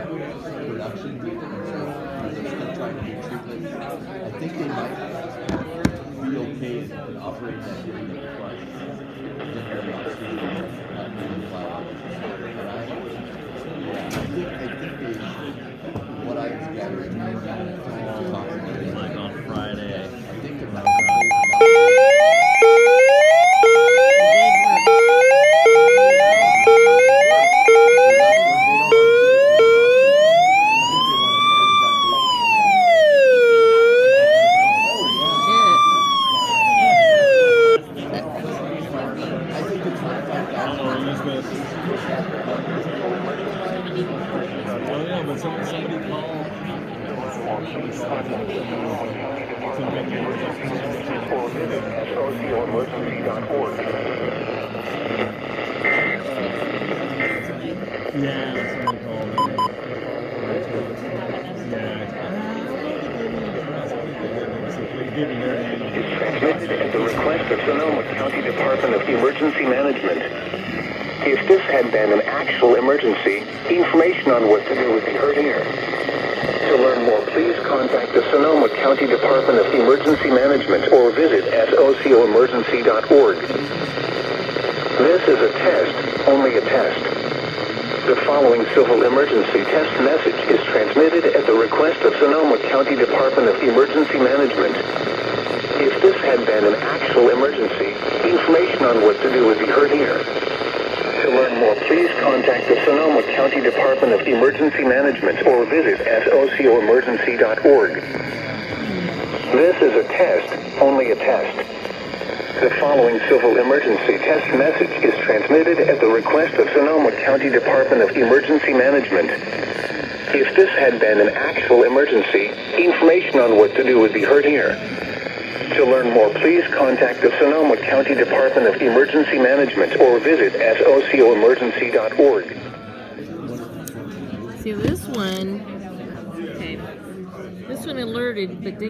production, and so they're still trying to do treatment. I think they might be okay in operating that during the flight. Then they're not seeing not being allowed. But I think they, what I was gathering, Like on Friday. I think they're not. Transmitted at the request of Sonoma County Department of Emergency Management. If this had been an actual emergency, information on what to do would be heard here. To learn more, please contact the Sonoma County Department of Emergency Management or visit socoemergency.org. This is a test, only a test. The following civil emergency test message is transmitted at the request of Sonoma County Department of Emergency Management. If this had been an actual emergency, information on what to do would be heard here. To learn more, please contact the Sonoma County Department of Emergency Management or visit socoemergency.org. This is a test, only a test. The following civil emergency test message is transmitted at the request of Sonoma County Department of Emergency Management. If this had been an actual emergency, information on what to do would be heard here. To learn more, please contact the Sonoma County Department of Emergency Management or visit socoemergency.org. See, this one alerted, but didn't